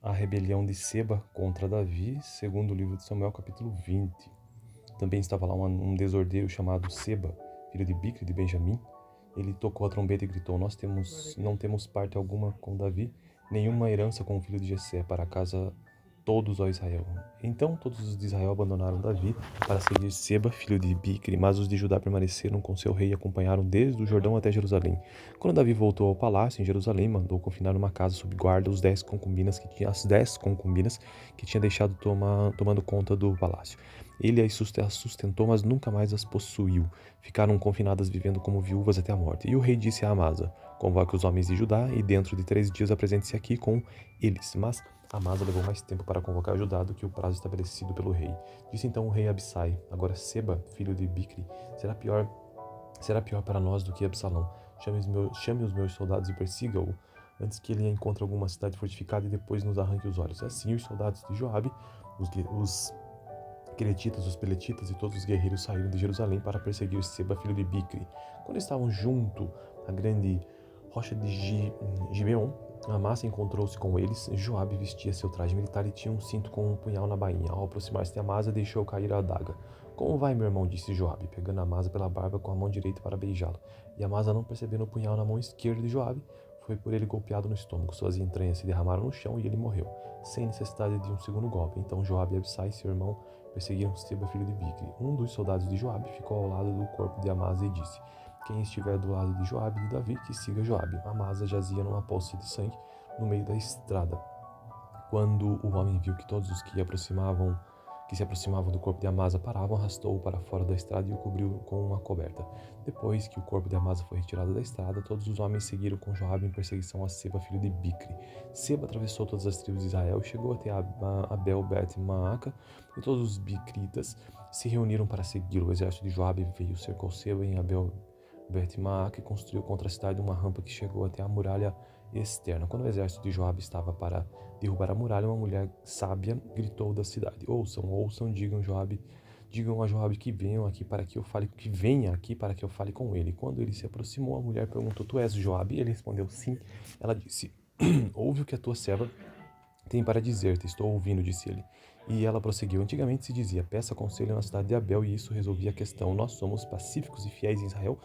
A rebelião de Seba contra Davi, segundo o livro de Samuel, capítulo 20. Também estava lá um desordeiro chamado Seba, filho de Bicre de Benjamim. Ele tocou a trombeta e gritou: não temos parte alguma com Davi, nenhuma herança com o filho de Jessé, para casa todos, ó Israel. Então todos os de Israel abandonaram Davi para seguir Seba, filho de Bicre, mas os de Judá permaneceram com seu rei e acompanharam desde o Jordão até Jerusalém. Quando Davi voltou ao palácio em Jerusalém, mandou confinar numa casa sob guarda as 10 concubinas que tinha deixado tomando conta do palácio. Ele as sustentou, mas nunca mais as possuiu. Ficaram confinadas vivendo como viúvas até a morte. E o rei disse a Amasa: convoque os homens de Judá e dentro de 3 dias apresente-se aqui com eles. Mas Amasa levou mais tempo para convocar Judá do que o prazo estabelecido pelo rei. Disse então o rei a Abissai: agora Seba, filho de Bicri, será pior para nós do que Absalão. Chame os meus soldados e persiga-o, antes que ele encontre alguma cidade fortificada e depois nos arranque os olhos. Assim os soldados de Joabe, os Queretitas, os Peletitas e todos os guerreiros saíram de Jerusalém para perseguir Seba, filho de Bicri. Quando estavam junto à grande rocha de Gibeon, Amasa encontrou-se com eles. Joabe vestia seu traje militar e tinha um cinto com um punhal na bainha. Ao aproximar-se de Amasa, deixou cair a adaga. Como vai, meu irmão? Disse Joabe, pegando Amasa pela barba com a mão direita para beijá-lo. E Amasa, não percebendo o punhal na mão esquerda de Joabe, foi por ele golpeado no estômago. Suas entranhas se derramaram no chão e ele morreu, sem necessidade de um segundo golpe. Então Joabe e Abissai, seu irmão, perseguiram Seba, filho de Bicri. Um dos soldados de Joabe ficou ao lado do corpo de Amasa e disse: quem estiver do lado de Joabe e de Davi, que siga Joabe. Amasa jazia numa poça de sangue no meio da estrada. Quando o homem viu que todos os que se aproximavam do corpo de Amasa paravam, arrastou-o para fora da estrada e o cobriu com uma coberta. Depois que o corpo de Amasa foi retirado da estrada, todos os homens seguiram com Joabe em perseguição a Seba, filho de Bicri. Seba atravessou todas as tribos de Israel e chegou até Abel Bet-Maaca, e todos os bicritas se reuniram para segui-lo. O exército de Joabe veio, cercou Seba em Abel Bet-Maaca e construiu contra a cidade uma rampa que chegou até a muralha externa. Quando o exército de Joabe estava para derrubar a muralha, uma mulher sábia gritou da cidade: ouçam, digam a Joabe que venha aqui para que eu fale com ele. Quando ele se aproximou, a mulher perguntou: tu és Joabe? Ele respondeu: sim. Ela disse: ouve o que a tua serva tem para dizer-te. Estou ouvindo, disse ele. E ela prosseguiu: antigamente se dizia: peça conselho na cidade de Abel, e isso resolvia a questão. Nós somos pacíficos e fiéis em Israel.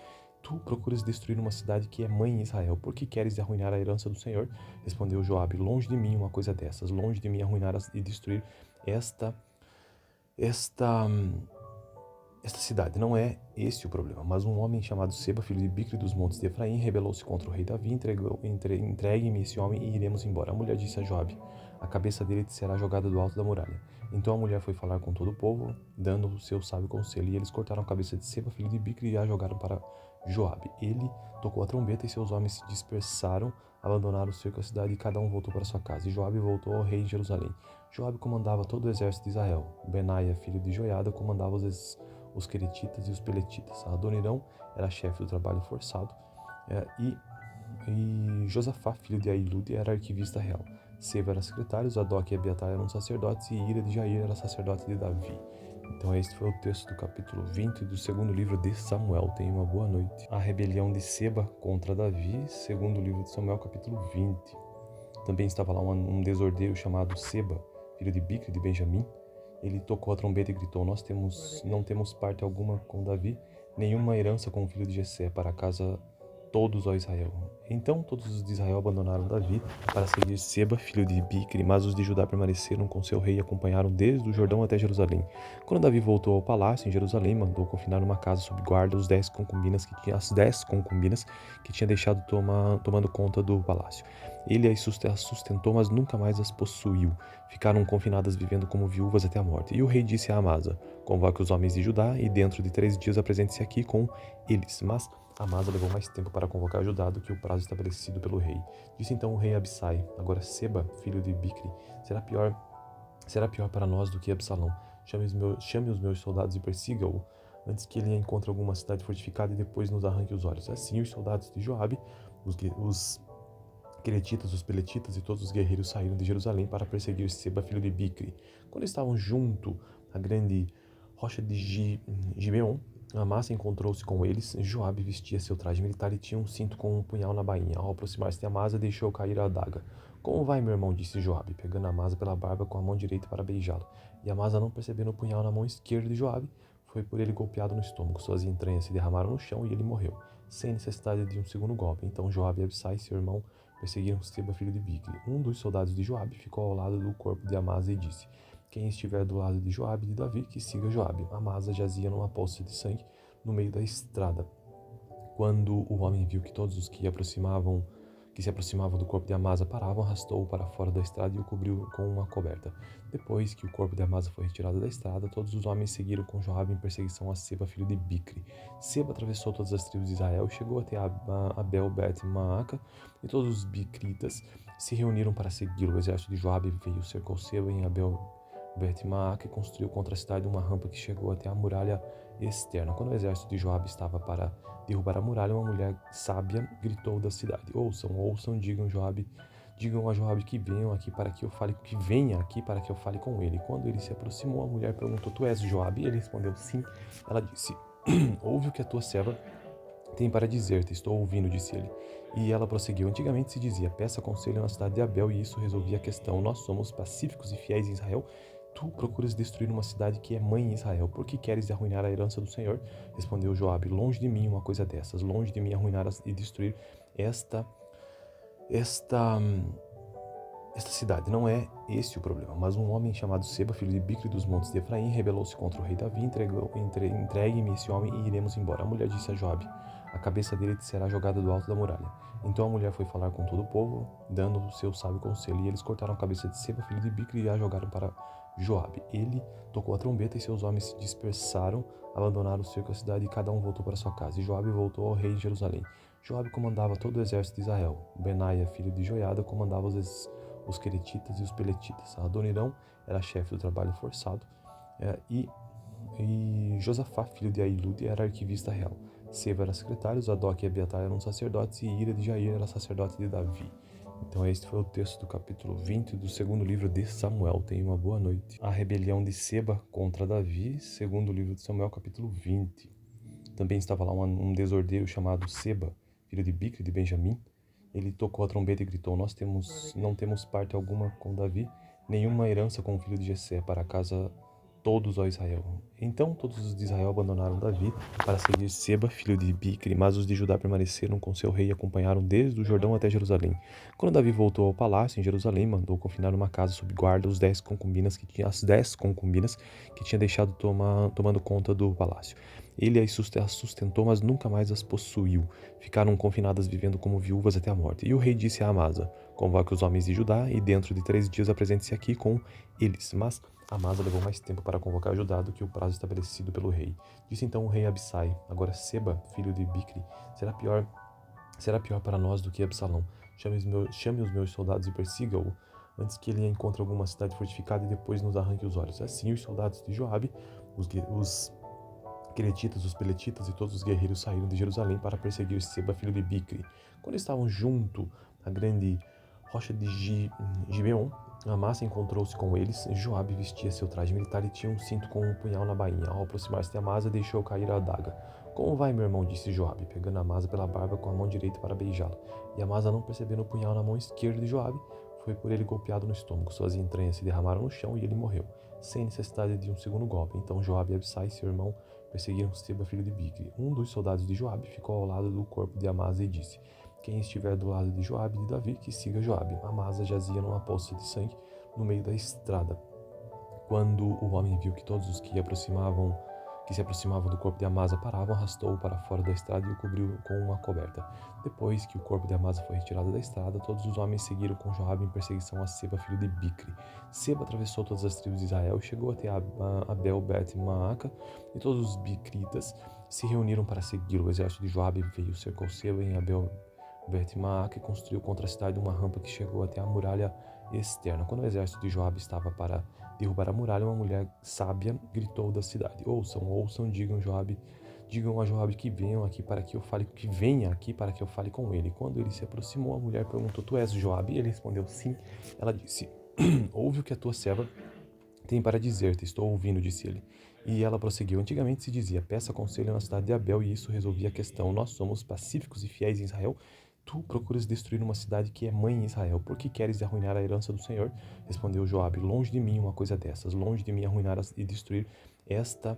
Tu procuras destruir uma cidade que é mãe em Israel. Por que queres arruinar a herança do Senhor? Respondeu Joabe: longe de mim uma coisa dessas. Longe de mim arruinar e destruir esta esta esta cidade. Não é esse o problema. Mas um homem chamado Seba, filho de Bicre dos montes de Efraim, rebelou-se contra o rei Davi. Entregue-me esse homem e iremos embora. A mulher disse a Joabe: a cabeça dele será jogada do alto da muralha. Então a mulher foi falar com todo o povo, dando o seu sábio conselho. E eles cortaram a cabeça de Seba, filho de Bicre, e a jogaram para Joabe. Ele tocou a trombeta e seus homens se dispersaram, abandonaram o cerco da cidade e cada um voltou para sua casa. E Joabe voltou ao rei em Jerusalém. Joabe comandava todo o exército de Israel. Benaia, filho de Joiada, comandava os Queretitas e os Peletitas. Adonirão era chefe do trabalho forçado, e Josafá, filho de Ailud, era arquivista real. Seba era secretário, Zadok e Abiatar eram sacerdotes, e Ira de Jair era sacerdote de Davi. Então este foi o texto do capítulo 20 do segundo livro de Samuel. Tenha uma boa noite. A rebelião de Seba contra Davi, segundo livro de Samuel, capítulo 20. Também estava lá um desordeiro chamado Seba, filho de Bicre de Benjamim. Ele tocou a trombeta e gritou: não temos parte alguma com Davi, nenhuma herança com o filho de Jessé, para casa todos, ó Israel. Então todos os de Israel abandonaram Davi para seguir Seba, filho de Bicri, mas os de Judá permaneceram com seu rei e acompanharam desde o Jordão até Jerusalém. Quando Davi voltou ao palácio em Jerusalém, mandou confinar numa casa sob guarda as 10 concubinas que tinha deixado tomando conta do palácio. Ele as sustentou, mas nunca mais as possuiu. Ficaram confinadas vivendo como viúvas até a morte. E o rei disse a Amasa: convoque os homens de Judá e dentro de 3 dias apresente-se aqui com eles. Mas Amasa levou mais tempo para convocar Judá do que o prazo estabelecido pelo rei. Disse então o rei a Abissai: agora Seba, filho de Bicri, será pior para nós do que Absalão. Chame os meus soldados e persiga-o, antes que ele encontre alguma cidade fortificada e depois nos arranque os olhos. Assim os soldados de Joabe, os Queretitas, os Peletitas e todos os guerreiros saíram de Jerusalém para perseguir Seba, filho de Bicri. Quando estavam junto à grande rocha de Gibeon, Amasa encontrou-se com eles. Joabe vestia seu traje militar e tinha um cinto com um punhal na bainha. Ao aproximar-se de Amasa, deixou cair a adaga. Como vai, meu irmão? Disse Joabe, pegando Amasa pela barba com a mão direita para beijá-lo. E Amasa, não percebendo o punhal na mão esquerda de Joabe, foi por ele golpeado no estômago. Suas entranhas se derramaram no chão e ele morreu, sem necessidade de um segundo golpe. Então Joabe e Abissai, seu irmão, perseguiram Seba, filho de Bicri. Um dos soldados de Joabe ficou ao lado do corpo de Amasa e disse: quem estiver do lado de Joabe e de Davi, que siga Joabe. Amasa jazia numa poça de sangue no meio da estrada. Quando o homem viu que todos os que se aproximavam do corpo de Amasa paravam, arrastou-o para fora da estrada e o cobriu com uma coberta. Depois que o corpo de Amasa foi retirado da estrada, todos os homens seguiram com Joabe em perseguição a Seba, filho de Bicri. Seba atravessou todas as tribos de Israel e chegou até Abel Bet-Maaca, e todos os bicritas se reuniram para segui-lo. O exército de Joabe veio, cercou Seba em Abel Bet-Maaca e construiu contra a cidade uma rampa que chegou até a muralha externa. Quando o exército de Joabe estava para derrubar a muralha, uma mulher sábia gritou da cidade: ouçam, digam a Joabe que venha aqui para que eu fale com ele. Quando ele se aproximou, a mulher perguntou: tu és Joabe? Ele respondeu: sim. Ela disse: ouve o que a tua serva tem para dizer-te. Estou ouvindo, disse ele. E ela prosseguiu: antigamente se dizia: peça conselho na cidade de Abel, e isso resolvia a questão. Nós somos pacíficos e fiéis em Israel. Tu procuras destruir uma cidade que é mãe em Israel. Por que queres arruinar a herança do Senhor? Respondeu Joabe: longe de mim uma coisa dessas. Longe de mim arruinar e destruir esta cidade. Não é esse o problema. Mas um homem chamado Seba, filho de Bicri dos montes de Efraim, rebelou-se contra o rei Davi. Entregue-me esse homem e iremos embora. A mulher disse a Joabe: a cabeça dele será jogada do alto da muralha. Então a mulher foi falar com todo o povo, dando o seu sábio conselho. E eles cortaram a cabeça de Seba, filho de Bicri, e a jogaram para Joabe. Ele tocou a trombeta e seus homens se dispersaram, abandonaram o cerco da cidade e cada um voltou para sua casa. E Joabe voltou ao rei em Jerusalém. Joabe comandava todo o exército de Israel. Benaia, filho de Joiada, comandava os queretitas e os peletitas. Adonirão era chefe do trabalho forçado, e Josafá, filho de Ailud, era arquivista real. Seba era secretário, Zadok e Abiatar eram sacerdotes, e Ira de Jair era sacerdote de Davi. Então este foi o texto do capítulo 20 do segundo livro de Samuel. Tenha uma boa noite. A rebelião de Seba contra Davi, segundo livro de Samuel, capítulo 20. Também estava lá um desordeiro chamado Seba, filho de Bicri de Benjamim. Ele tocou a trombeta e gritou: não temos parte alguma com Davi, nenhuma herança com o filho de Jessé, para casa todos, ó Israel. Então todos os de Israel abandonaram Davi para seguir Seba, filho de Bicri, mas os de Judá permaneceram com seu rei e acompanharam desde o Jordão até Jerusalém. Quando Davi voltou ao palácio em Jerusalém, mandou confinar uma casa sob guarda as 10 concubinas que tinha deixado tomando conta do palácio. Ele as sustentou, mas nunca mais as possuiu. Ficaram confinadas vivendo como viúvas até a morte. E o rei disse a Amasa: convoque os homens de Judá e dentro de 3 dias apresente-se aqui com eles. Mas Amasa levou mais tempo para convocar Judá do que o prazo estabelecido pelo rei. Disse então o rei a Abissai: agora Seba, filho de Bicri, será pior para nós do que Absalão. Chame os meus soldados e persiga-o, antes que ele encontre alguma cidade fortificada e depois nos arranque os olhos. Assim os soldados de Joabe, os queretitas, os peletitas e todos os guerreiros saíram de Jerusalém para perseguir Seba, filho de Bicri. Quando estavam junto à grande rocha de Gibeon, Amasa encontrou-se com eles. Joabe vestia seu traje militar e tinha um cinto com um punhal na bainha. Ao aproximar-se de Amasa, deixou cair a adaga. Como vai, meu irmão? Disse Joabe, pegando Amasa pela barba com a mão direita para beijá-lo. E Amasa, não percebendo o punhal na mão esquerda de Joabe, foi por ele golpeado no estômago. Suas entranhas se derramaram no chão e ele morreu, sem necessidade de um segundo golpe. Então Joabe e Abissai, seu irmão, perseguiram Seba, filho de Bicri. Um dos soldados de Joabe ficou ao lado do corpo de Amasa e disse: quem estiver do lado de Joabe e de Davi, que siga Joabe. Amasa jazia numa poça de sangue no meio da estrada. Quando o homem viu que todos os que se aproximavam do corpo de Amasa paravam, arrastou-o para fora da estrada e o cobriu com uma coberta. Depois que o corpo de Amasa foi retirado da estrada, todos os homens seguiram com Joabe em perseguição a Seba, filho de Bicri. Seba atravessou todas as tribos de Israel e chegou até Abel Bet-Maaca, e todos os bicritas se reuniram para segui-lo. O exército de Joabe veio, cercou Seba em Abel Bet-Maaca e construiu contra a cidade uma rampa que chegou até a muralha externa. Quando o exército de Joabe estava para derrubar a muralha, uma mulher sábia gritou da cidade: ouçam, digam a Joabe que venha aqui para que eu fale com ele. Quando ele se aproximou, a mulher perguntou: tu és Joabe? Ele respondeu: sim. Ela disse: ouve o que a tua serva tem para dizer-te. Estou ouvindo, disse ele. E ela prosseguiu: antigamente se dizia: peça conselho na cidade de Abel, e isso resolvia a questão. Nós somos pacíficos e fiéis em Israel. Tu procuras destruir uma cidade que é mãe em Israel. Por que queres arruinar a herança do Senhor? Respondeu Joabe: longe de mim uma coisa dessas, longe de mim arruinar e destruir esta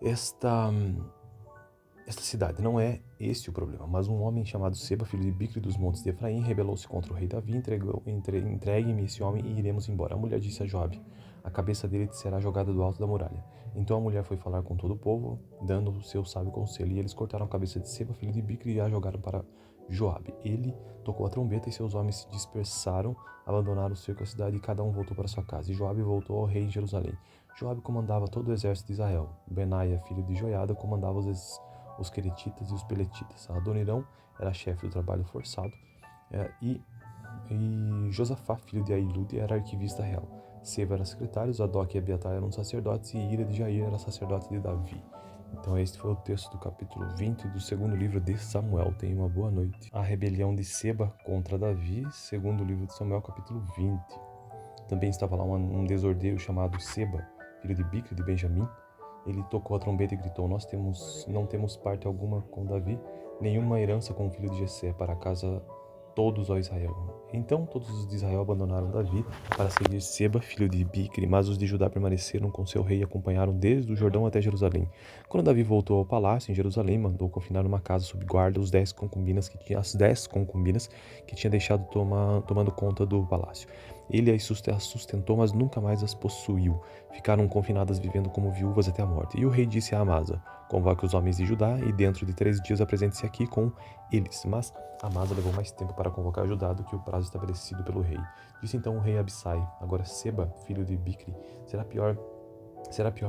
esta esta cidade. Não é esse o problema, mas um homem chamado Seba, filho de Bicre dos montes de Efraim, rebelou-se contra o rei Davi, entregue-me esse homem e iremos embora. A mulher disse a Joabe: a cabeça dele te será jogada do alto da muralha. Então a mulher foi falar com todo o povo, dando o seu sábio conselho, e eles cortaram a cabeça de Seba, filho de Bicre, e a jogaram para Joabe. Ele tocou a trombeta e seus homens se dispersaram, abandonaram o cerco da cidade e cada um voltou para sua casa. E Joabe voltou ao rei em Jerusalém. Joabe comandava todo o exército de Israel. Benaia, filho de Joiada, comandava os queretitas e os peletitas. Adonirão era chefe do trabalho forçado e Josafá, filho de Ailud, era arquivista real. Seba era secretário, Zadok e Abiatar eram sacerdotes e Ira de Jair era sacerdote de Davi. Então este foi o texto do capítulo 20 do segundo livro de Samuel. Tenha uma boa noite. A rebelião de Seba contra Davi, segundo livro de Samuel, capítulo 20. Também estava lá um desordeiro chamado Seba, filho de Bicre de Benjamim. Ele tocou a trombeta e gritou: não temos parte alguma com Davi, nenhuma herança com o filho de Jessé, para a casa todos, ó Israel. Então todos os de Israel abandonaram Davi para seguir Seba, filho de Bicre, mas os de Judá permaneceram com seu rei e acompanharam desde o Jordão até Jerusalém. Quando Davi voltou ao palácio em Jerusalém, mandou confinar numa casa sob guarda as 10 concubinas que tinha deixado tomando conta do palácio. Ele as sustentou, mas nunca mais as possuiu. Ficaram confinadas vivendo como viúvas até a morte. E o rei disse a Amasa: convoque os homens de Judá e dentro de 3 dias apresente-se aqui com eles. Mas Amasa levou mais tempo para convocar Judá do que o prazo estabelecido pelo rei. Disse então o rei a Abissai: agora Seba, filho de Bicre, será pior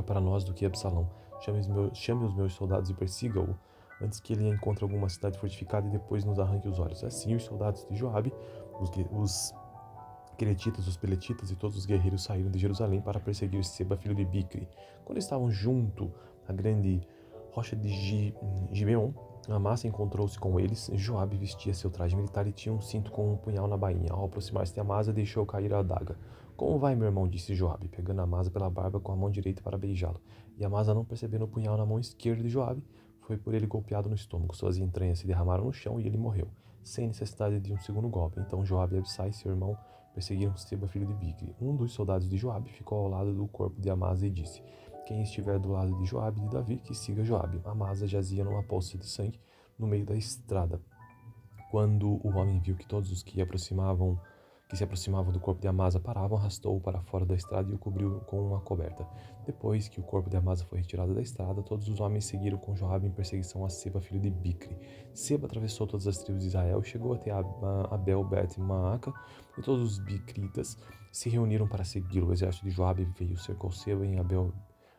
para nós do que Absalão. Chame os meus soldados e persiga-o, antes que ele encontre alguma cidade fortificada e depois nos arranque os olhos. Assim os soldados de Joabe, os queretitas, os peletitas e todos os guerreiros saíram de Jerusalém para perseguir Seba, filho de Bicre. Quando estavam junto à grande rocha de Gibeon, Amasa encontrou-se com eles. Joabe vestia seu traje militar e tinha um cinto com um punhal na bainha. Ao aproximar-se de Amasa, deixou cair a adaga. Como vai, meu irmão? Disse Joabe, pegando Amasa pela barba com a mão direita para beijá-lo. E Amasa, não percebendo o punhal na mão esquerda de Joabe, foi por ele golpeado no estômago. Suas entranhas se derramaram no chão e ele morreu, sem necessidade de um segundo golpe. Então Joabe e Abissai, seu irmão, perseguiram Seba, filho de Bicre. Um dos soldados de Joabe ficou ao lado do corpo de Amasa e disse: quem estiver do lado de Joabe e de Davi, que siga Joabe. Amasa jazia numa poça de sangue no meio da estrada. Quando o homem viu que todos os que se aproximavam do corpo de Amasa paravam, arrastou-o para fora da estrada e o cobriu com uma coberta. Depois que o corpo de Amasa foi retirado da estrada, todos os homens seguiram com Joabe em perseguição a Seba, filho de Bicre. Seba atravessou todas as tribos de Israel, chegou até Abel Bet-Maaca, e todos os bicritas se reuniram para segui-lo. O exército de Joabe veio, cercou Seba em Abel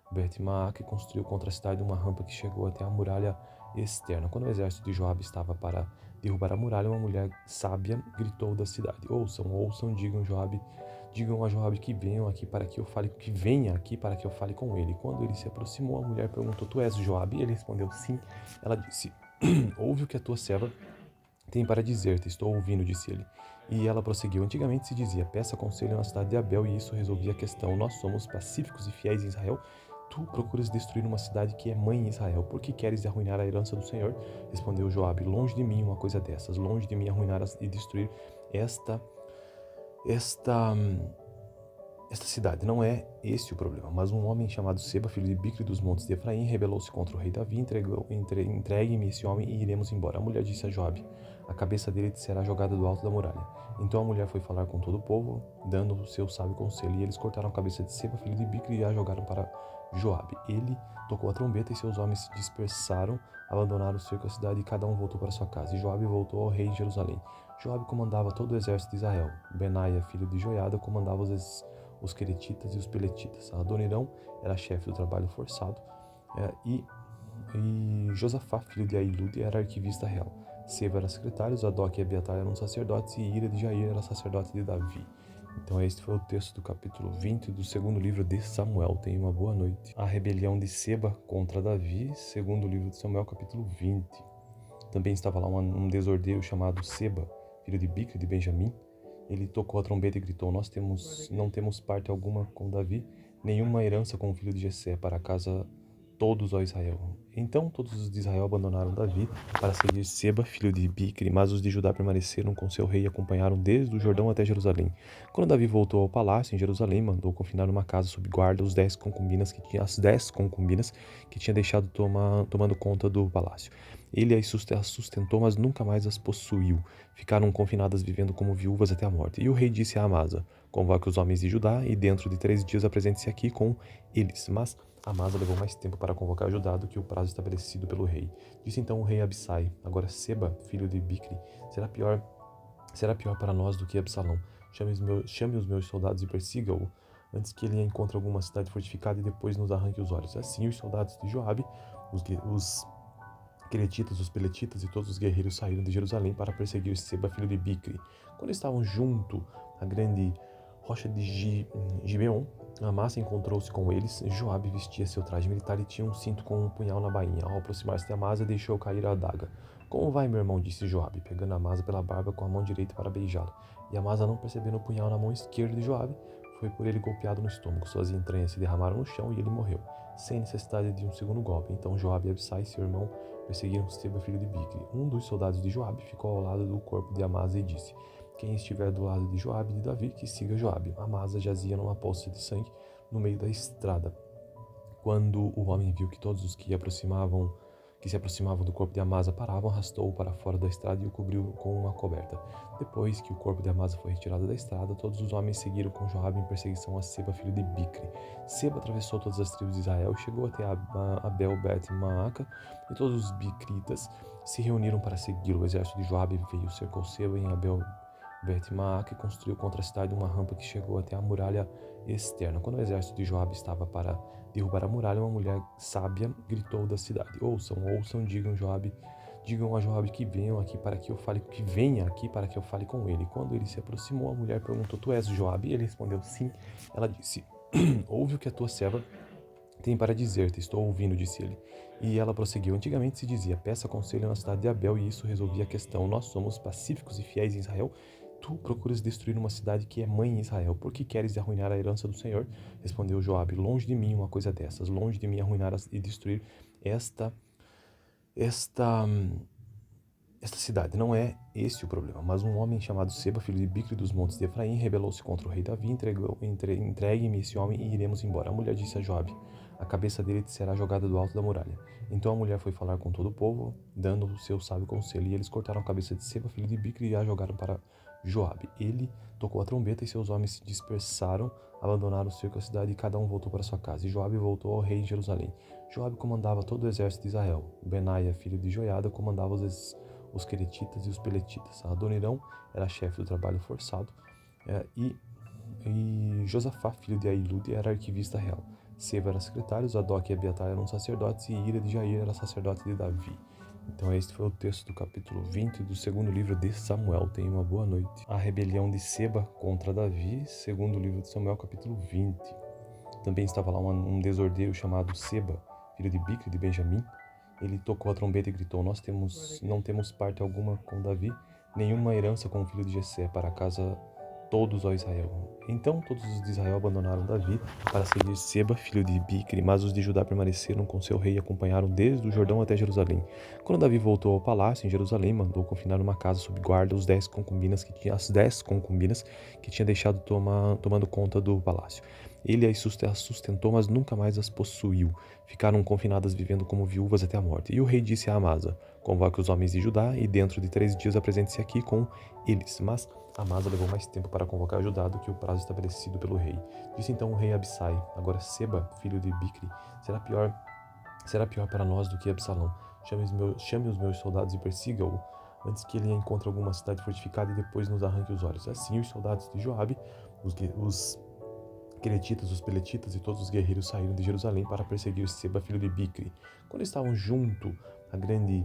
Bet-Maaca e construiu contra a cidade uma rampa que chegou até a muralha externa. Quando o exército de Joabe estava para derrubar a muralha, uma mulher sábia gritou da cidade: ouçam, digam a Joabe que venha aqui para que eu fale com ele. Quando ele se aproximou, a mulher perguntou: tu és Joabe? Ele respondeu: sim. Ela disse: ouve o que a tua serva tem para dizer-te. Estou ouvindo, disse ele. E ela prosseguiu: antigamente se dizia: peça conselho na cidade de Abel, e isso resolvia a questão. Nós somos pacíficos e fiéis em Israel. Tu procuras destruir uma cidade que é mãe em Israel. Por que queres arruinar a herança do Senhor? Respondeu Joabe: longe de mim uma coisa dessas, longe de mim arruinar e destruir esta cidade. Não é esse o problema, mas um homem chamado Seba, filho de Bicre dos montes de Efraim, rebelou-se contra o rei Davi. Entregue-me esse homem e iremos embora. A mulher disse a Joabe: a cabeça dele será jogada do alto da muralha. Então a mulher foi falar com todo o povo, dando o seu sábio conselho, e eles cortaram a cabeça de Seba, filho de Bicre, e a jogaram para Joabe. Ele tocou a trombeta e seus homens se dispersaram, abandonaram o cerco da cidade e cada um voltou para sua casa. E Joabe voltou ao rei em Jerusalém. Joabe comandava todo o exército de Israel. Benaia, filho de Joiada, comandava os queretitas e os peletitas. Adonirão era chefe do trabalho forçado e Josafá, filho de Ailud, era arquivista real. Seba era secretário, Zadok e Abiatar eram sacerdotes e Ira de Jair era sacerdote de Davi. Então este foi o texto do capítulo 20 do segundo livro de Samuel. Tenha uma boa noite. A rebelião de Seba contra Davi, segundo livro de Samuel, capítulo 20. Também estava lá um desordeiro chamado Seba, filho de Bicre de Benjamim. Ele tocou a trombeta e gritou: não temos parte alguma com Davi, nenhuma herança com o filho de Jessé, para a casa todos, ó Israel. Então todos os de Israel abandonaram Davi para seguir Seba, filho de Bicri, mas os de Judá permaneceram com seu rei e acompanharam desde o Jordão até Jerusalém. Quando Davi voltou ao palácio em Jerusalém, mandou confinar numa casa sob guarda as 10 concubinas que tinha deixado tomando conta do palácio. Ele as sustentou, mas nunca mais as possuiu. Ficaram confinadas vivendo como viúvas até a morte. E o rei disse a Amasa: convoque os homens de Judá e dentro de 3 dias apresente-se aqui com eles. Mas Amasa levou mais tempo para convocar Judá do que o prazo estabelecido pelo rei. Disse então o rei a Abissai: agora Seba, filho de Bicri, será pior para nós do que Absalão. Chame os meus soldados e persiga-o, antes que ele encontre alguma cidade fortificada e depois nos arranque os olhos. Assim os soldados de Joabe, os Queretitas, os Peletitas e todos os guerreiros saíram de Jerusalém para perseguir Seba, filho de Bicri. Quando estavam junto à grande rocha de Gibeon, Amasa encontrou-se com eles. Joabe vestia seu traje militar e tinha um cinto com um punhal na bainha. Ao aproximar-se de Amasa, deixou cair a adaga. Como vai, meu irmão? Disse Joabe, pegando Amasa pela barba com a mão direita para beijá-lo. E Amasa, não percebendo o punhal na mão esquerda de Joabe, foi por ele golpeado no estômago. Suas entranhas se derramaram no chão e ele morreu, sem necessidade de um segundo golpe. Então Joabe e Abissai, seu irmão, perseguiram Seba, filho de Bicri. Um dos soldados de Joabe ficou ao lado do corpo de Amasa e disse: quem estiver do lado de Joabe e de Davi, que siga Joabe. Amasa jazia numa poça de sangue no meio da estrada. Quando o homem viu que todos os que se aproximavam do corpo de Amasa paravam, arrastou-o para fora da estrada e o cobriu com uma coberta. Depois que o corpo de Amasa foi retirado da estrada, todos os homens seguiram com Joabe em perseguição a Seba, filho de Bicri. Seba atravessou todas as tribos de Israel e chegou até Abel-Bet-Maaca, e todos os bicritas se reuniram para segui-lo. O exército de Joabe veio, cercou Seba em Bet-Maaca e construiu contra a cidade uma rampa que chegou até a muralha externa. Quando o exército de Joabe estava para derrubar a muralha, uma mulher sábia gritou da cidade: ouçam, digam a Joabe que venha aqui para que eu fale com ele. Quando ele se aproximou, a mulher perguntou: tu és Joabe? Ele respondeu: sim. Ela disse: ouve o que a tua serva tem para dizer-te. Estou ouvindo, disse ele. E ela prosseguiu: antigamente se dizia: peça conselho na cidade de Abel, e isso resolvia a questão. Nós somos pacíficos e fiéis em Israel. Tu procuras destruir uma cidade que é mãe em Israel. Por que queres arruinar a herança do Senhor? Respondeu Joabe: longe de mim uma coisa dessas. Longe de mim arruinar e destruir esta cidade. Não é esse o problema. Mas um homem chamado Seba, filho de Bicri dos montes de Efraim, rebelou-se contra o rei Davi. Entregue-me esse homem e iremos embora. A mulher disse a Joabe: a cabeça dele te será jogada do alto da muralha. Então a mulher foi falar com todo o povo, dando o seu sábio conselho. E eles cortaram a cabeça de Seba, filho de Bicri, e a jogaram para Joabe. Ele tocou a trombeta e seus homens se dispersaram, abandonaram o cerco da cidade e cada um voltou para sua casa. E Joabe voltou ao rei em Jerusalém. Joabe comandava todo o exército de Israel. Benaia, filho de Joiada, comandava os Queretitas e os Peletitas. Adonirão era chefe do trabalho forçado, e Josafá, filho de Ahilude, era arquivista real. Seba era secretário, Zadok e Abiatar eram sacerdotes, e Ira de Jair era sacerdote de Davi. Então este foi o texto do capítulo 20 do segundo livro de Samuel. Tenha uma boa noite. A rebelião de Seba contra Davi, segundo livro de Samuel, capítulo 20. Também estava lá um desordeiro chamado Seba, filho de Bicri de Benjamim. Ele tocou a trombeta e gritou: não temos parte alguma com Davi, nenhuma herança com o filho de Jessé, para casa todos, ó Israel. Então todos os de Israel abandonaram Davi para seguir Seba, filho de Bicri, mas os de Judá permaneceram com seu rei e acompanharam desde o Jordão até Jerusalém. Quando Davi voltou ao palácio em Jerusalém, mandou confinar numa casa sob guarda as 10 concubinas que tinha deixado tomando conta do palácio. Ele as sustentou, mas nunca mais as possuiu. Ficaram confinadas vivendo como viúvas até a morte. E o rei disse a Amasa: convoque os homens de Judá e dentro de 3 dias apresente-se aqui com eles. Mas Amasa levou mais tempo para convocar Judá do que o prazo estabelecido pelo rei. Disse então o rei a Abissai: agora Seba, filho de Bicri, será pior para nós do que Absalão. Chame os meus soldados e persiga-o, antes que ele encontre alguma cidade fortificada e depois nos arranque os olhos. Assim os soldados de Joabe, os Queretitas, os Peletitas e todos os guerreiros saíram de Jerusalém para perseguir Seba, filho de Bicri. Quando estavam junto à grande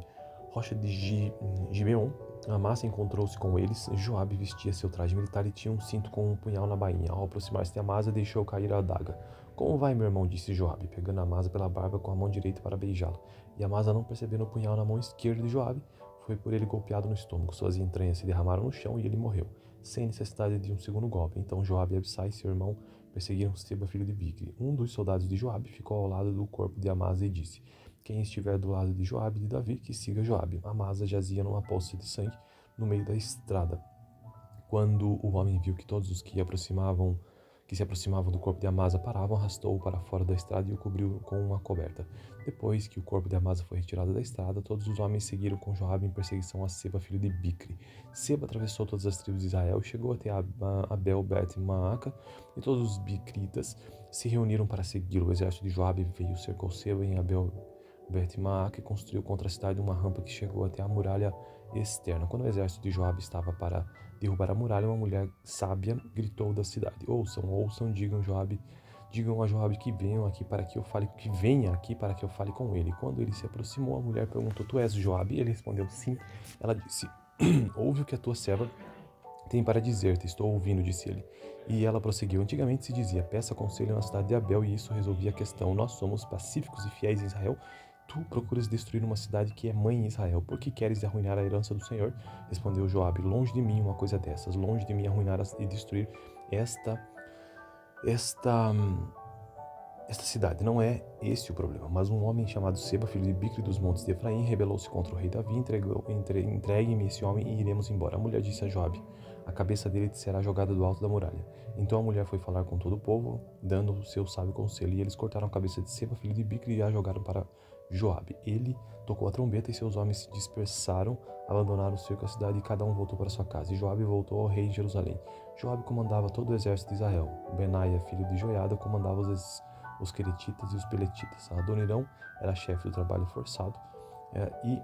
rocha de Gibeon, Amasa encontrou-se com eles. Joabe vestia seu traje militar e tinha um cinto com um punhal na bainha. Ao aproximar-se de Amasa, deixou cair a adaga. Como vai, meu irmão? Disse Joabe, pegando Amasa pela barba com a mão direita para beijá-lo. E Amasa, não percebendo o punhal na mão esquerda de Joabe, foi por ele golpeado no estômago. Suas entranhas se derramaram no chão e ele morreu, sem necessidade de um segundo golpe. Então Joabe e Abissai, seu irmão, perseguiram Seba, filho de Bicri. Um dos soldados de Joabe ficou ao lado do corpo de Amasa e disse: quem estiver do lado de Joabe e de Davi, que siga Joabe. Amasa jazia numa poça de sangue no meio da estrada. Quando o homem viu que todos os que se aproximavam do corpo de Amasa paravam, arrastou-o para fora da estrada e o cobriu com uma coberta. Depois que o corpo de Amasa foi retirado da estrada, todos os homens seguiram com Joabe em perseguição a Seba, filho de Bicri. Seba atravessou todas as tribos de Israel e chegou até Abel Bet-Maaca, e todos os bicritas se reuniram para segui-lo. O exército de Joabe veio, cercou Seba em Abel Bet-Maaca e construiu contra a cidade uma rampa que chegou até a muralha externa. Quando o exército de Joabe estava para derrubar a muralha, uma mulher sábia gritou da cidade: ouçam, digam a Joabe que venha aqui para que eu fale com ele. Quando ele se aproximou, a mulher perguntou: tu és Joabe? Ele respondeu: sim. Ela disse: ouve o que a tua serva tem para dizer-te. Estou ouvindo, disse ele. E ela prosseguiu: antigamente se dizia: peça conselho na cidade de Abel, e isso resolvia a questão. Nós somos pacíficos e fiéis em Israel. Tu procuras destruir uma cidade que é mãe em Israel. Por que queres arruinar a herança do Senhor? Respondeu Joabe: longe de mim uma coisa dessas. Longe de mim arruinar e destruir esta cidade. Não é esse o problema. Mas um homem chamado Seba, filho de Bicri dos montes de Efraim, rebelou-se contra o rei Davi. Entregue-me esse homem e iremos embora. A mulher disse a Joabe: a cabeça dele será jogada do alto da muralha. Então a mulher foi falar com todo o povo, dando o seu sábio conselho. E eles cortaram a cabeça de Seba, filho de Bicri, e a jogaram para Joabe. Ele tocou a trombeta e seus homens se dispersaram, abandonaram o cerco da cidade e cada um voltou para sua casa. E Joabe voltou ao rei em Jerusalém. Joabe comandava todo o exército de Israel. Benaia, filho de Joiada, comandava os queretitas e os peletitas. Adonirão era chefe do trabalho forçado, e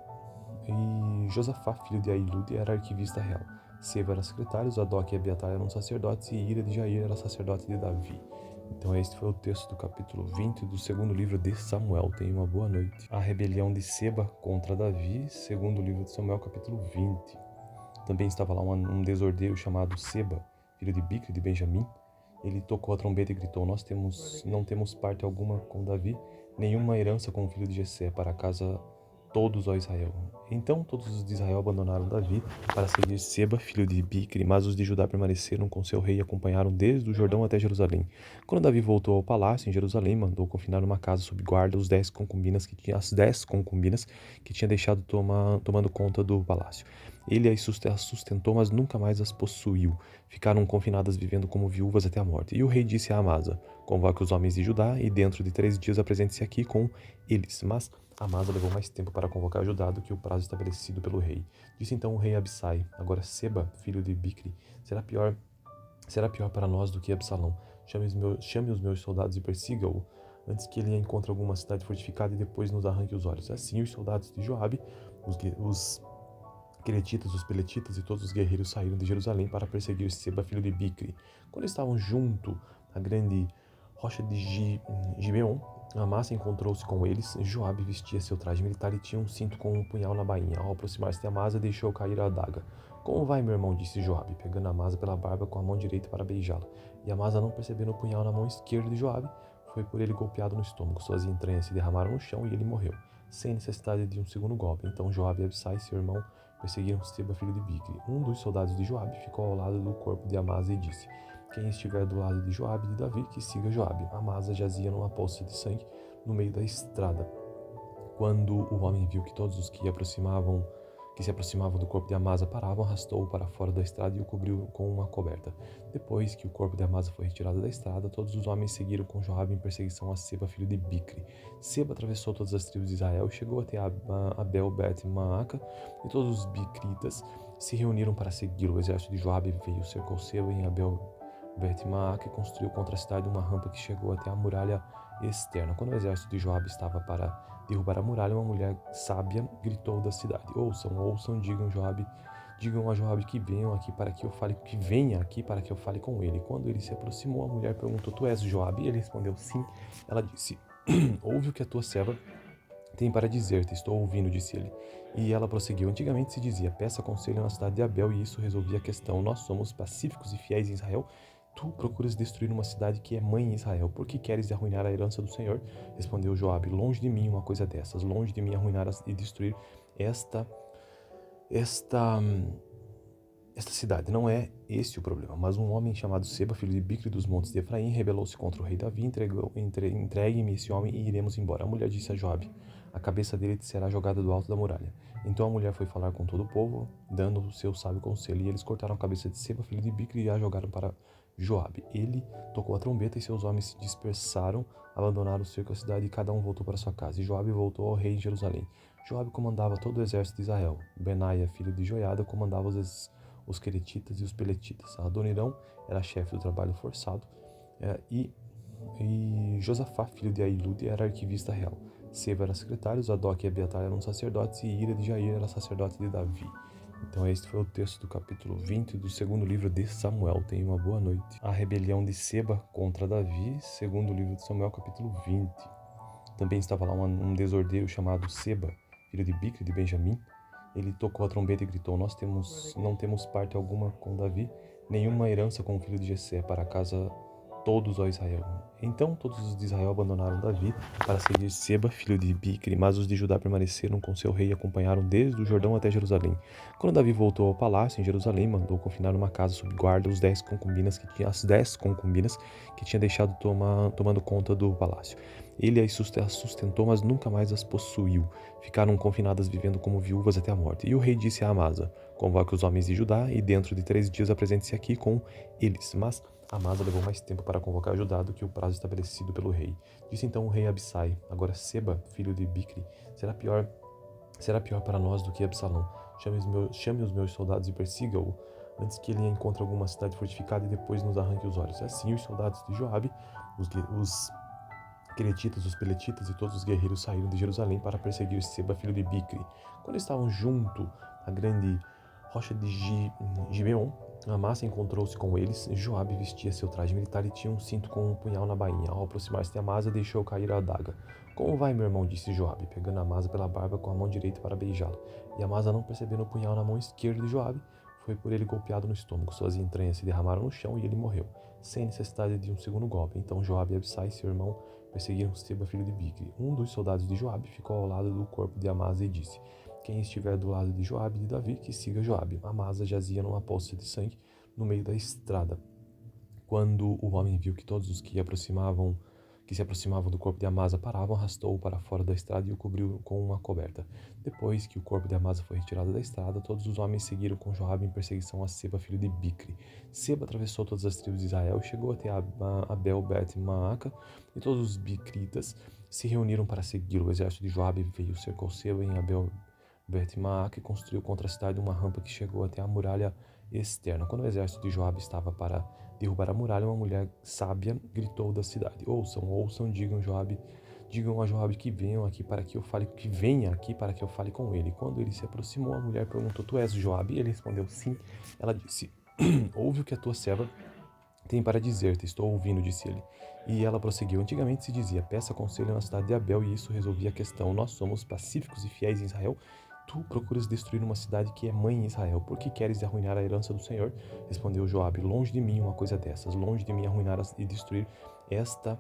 Josafá, filho de Ailud, era arquivista real. Seba era secretário, Zadok e Abiatar eram sacerdotes, e Ira de Jair era sacerdote de Davi. Então este foi o texto do capítulo 20 do segundo livro de Samuel. Tenha uma boa noite. A rebelião de Seba contra Davi, segundo livro de Samuel, capítulo 20. Também estava lá um desordeiro chamado Seba, filho de Bicri de Benjamim. Ele tocou a trombeta e gritou: não temos parte alguma com Davi, nenhuma herança com o filho de Jessé, para casa todos, ó Israel. Então todos os de Israel abandonaram Davi para seguir Seba, filho de Bicri, mas os de Judá permaneceram com seu rei e acompanharam desde o Jordão até Jerusalém. Quando Davi voltou ao palácio em Jerusalém, mandou confinar numa casa sob guarda as 10 concubinas que tinha deixado tomando conta do palácio. Ele as sustentou, mas nunca mais as possuiu. Ficaram confinadas vivendo como viúvas até a morte. E o rei disse a Amasa: convoque os homens de Judá e dentro de 3 dias apresente-se aqui com eles. Mas Amasa levou mais tempo para convocar Judá do que o prazo estabelecido pelo rei. Disse então o rei a Abissai: agora Seba, filho de Bicri, será pior para nós do que Absalão. Chame os meus soldados e persiga-o, antes que ele encontre alguma cidade fortificada e depois nos arranque os olhos. Assim os soldados de Joabe, os queretitas, os peletitas e todos os guerreiros saíram de Jerusalém para perseguir Seba, filho de Bicri. Quando estavam junto à grande rocha de Gibeon, Amasa encontrou-se com eles. Joabe vestia seu traje militar e tinha um cinto com um punhal na bainha. Ao aproximar-se de Amasa, deixou cair a adaga. Como vai, meu irmão? Disse Joabe, pegando Amasa pela barba com a mão direita para beijá-la. E Amasa, não percebendo o punhal na mão esquerda de Joabe, foi por ele golpeado no estômago. Suas entranhas se derramaram no chão e ele morreu, sem necessidade de um segundo golpe. Então Joabe e Abissai, seu irmão, perseguiram Seba, filho de Bicri. Um dos soldados de Joabe ficou ao lado do corpo de Amasa e disse: quem estiver do lado de Joabe e de Davi, que siga Joabe. Amasa jazia numa poça de sangue no meio da estrada. Quando o homem viu que todos os que se aproximavam do corpo de Amasa paravam, arrastou-o para fora da estrada e o cobriu com uma coberta. Depois que o corpo de Amasa foi retirado da estrada, todos os homens seguiram com Joabe em perseguição a Seba, filho de Bicri. Seba atravessou todas as tribos de Israel e chegou até Abel Bet-Maaca, e todos os bicritas se reuniram para segui-lo. O exército de Joabe veio, cercou Seba em Abel Bet-Maaca e construiu contra a cidade uma rampa que chegou até a muralha externa. Quando o exército de Joabe estava para derrubar a muralha, uma mulher sábia gritou da cidade: ouçam, digam a Joabe que venha aqui para que eu fale com ele. Quando ele se aproximou, a mulher perguntou: tu és Joabe? Ele respondeu: sim. Ela disse: ouve o que a tua serva tem para dizer-te. Estou ouvindo, disse ele. E ela prosseguiu: antigamente se dizia: peça conselho na cidade de Abel, e isso resolvia a questão. Nós somos pacíficos e fiéis em Israel. Tu procuras destruir uma cidade que é mãe em Israel. Por que queres arruinar a herança do Senhor? Respondeu Joabe: longe de mim uma coisa dessas. Longe de mim arruinar e destruir esta Esta cidade não é esse o problema, mas um homem chamado Seba, filho de Bicri dos montes de Efraim, rebelou-se contra o rei Davi, entregue-me esse homem e iremos embora. A mulher disse a Joabe, a cabeça dele será jogada do alto da muralha. Então a mulher foi falar com todo o povo, dando o seu sábio conselho, e eles cortaram a cabeça de Seba, filho de Bicri, e a jogaram para Joabe. Ele tocou a trombeta e seus homens se dispersaram, abandonaram o cerco da cidade e cada um voltou para sua casa. E Joabe voltou ao rei em Jerusalém. Joabe comandava todo o exército de Israel. Benaia, filho de Joiada, comandava os queretitas e os peletitas. Adonirão era chefe do trabalho forçado e Josafá, filho de Ailud, era arquivista real. Seba era secretário, Zadok e Abiatar eram sacerdotes e Ira de Jair era sacerdote de Davi. Então este foi o texto do capítulo 20 do segundo livro de Samuel. Tenha uma boa noite. A rebelião de Seba contra Davi, segundo livro de Samuel, capítulo 20. Também estava lá um desordeiro chamado Seba, filho de Bicri de Benjamim. Ele tocou a trombeta e gritou, não temos parte alguma com Davi, nenhuma herança com o filho de Jessé, para casa todos, ó Israel. Então todos os de Israel abandonaram Davi para seguir Seba, filho de Bicri, mas os de Judá permaneceram com seu rei e acompanharam desde o Jordão até Jerusalém. Quando Davi voltou ao palácio em Jerusalém, mandou confinar numa casa sob guarda as 10 concubinas que tinha deixado tomando conta do palácio. Ele as sustentou, mas nunca mais as possuiu. Ficaram confinadas vivendo como viúvas até a morte. E o rei disse a Amasa, convoque os homens de Judá e dentro de 3 dias apresente-se aqui com eles. Mas Amasa levou mais tempo para convocar Judá do que o prazo estabelecido pelo rei. Disse então o rei a Abissai, agora Seba, filho de Bicri, será pior para nós do que Absalão. Chame os meus soldados e persiga-o, antes que ele encontre alguma cidade fortificada e depois nos arranque os olhos. Assim os soldados de Joabe, os queretitas, os peletitas e todos os guerreiros saíram de Jerusalém para perseguir Seba, filho de Bicri. Quando estavam junto à grande rocha de Gibeon, Amasa encontrou-se com eles. Joabe vestia seu traje militar e tinha um cinto com um punhal na bainha. Ao aproximar-se de Amasa, deixou cair a adaga. Como vai, meu irmão? Disse Joabe, pegando Amasa pela barba com a mão direita para beijá-lo. E Amasa, não percebendo o punhal na mão esquerda de Joabe, foi por ele golpeado no estômago. Suas entranhas se derramaram no chão e ele morreu, sem necessidade de um segundo golpe. Então Joabe e Abissai, seu irmão, perseguiram Seba, filho de Bicri. Um dos soldados de Joabe ficou ao lado do corpo de Amasa e disse, quem estiver do lado de Joabe e de Davi, que siga Joabe. Amasa jazia numa poça de sangue no meio da estrada. Quando o homem viu que todos os que se aproximavam do corpo de Amasa paravam, arrastou-o para fora da estrada e o cobriu com uma coberta. Depois que o corpo de Amasa foi retirado da estrada, todos os homens seguiram com Joabe em perseguição a Seba, filho de Bicri. Seba atravessou todas as tribos de Israel e chegou até Abel-Bet-Maaca, e todos os bicritas se reuniram para segui-lo. O exército de Joabe veio, cercou Seba em Abel-Bet-Maaca e construiu contra a cidade uma rampa que chegou até a muralha externa. Quando o exército de Joabe estava para derrubar a muralha, uma mulher sábia gritou da cidade, ouçam, digam a Joabe que venha aqui para que eu fale com ele. Quando ele se aproximou, a mulher perguntou, tu és Joabe? Ele respondeu, sim. Ela disse, ouve o que a tua serva tem para dizer-te. Estou ouvindo, disse ele. E ela prosseguiu, antigamente se dizia, peça conselho na cidade de Abel, e isso resolvia a questão. Nós somos pacíficos e fiéis em Israel. Tu procuras destruir uma cidade que é mãe em Israel. Por que queres arruinar a herança do Senhor? Respondeu Joabe, longe de mim uma coisa dessas, longe de mim arruinar e destruir esta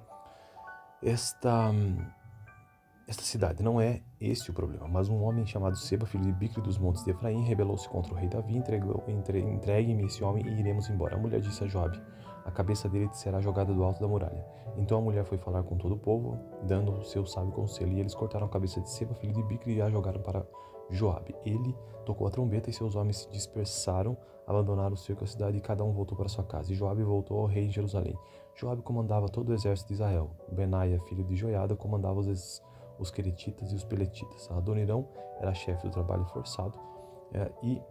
cidade. Não é esse o problema, mas um homem chamado Seba, filho de Bicri dos montes de Efraim, rebelou-se contra o rei Davi, entregue-me esse homem e iremos embora. A mulher disse a Joabe, a cabeça dele será jogada do alto da muralha. Então a mulher foi falar com todo o povo, dando o seu sábio conselho, e eles cortaram a cabeça de Seba, filho de Bicri, e a jogaram para Joabe. Ele tocou a trombeta e seus homens se dispersaram, abandonaram o cerco da cidade e cada um voltou para sua casa. E Joabe voltou ao rei em Jerusalém. Joabe comandava todo o exército de Israel. Benaia, filho de Joiada, comandava os queretitas e os peletitas. Adonirão era chefe do trabalho forçado e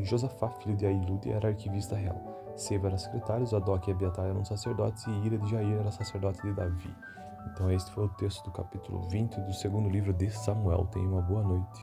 Josafá, filho de Ailud, era arquivista real. Seba era secretário, Zadok e Abiatar eram sacerdotes e Ira de Jair era sacerdote de Davi. Então este foi o texto do capítulo 20 do segundo livro de Samuel. Tenha uma boa noite.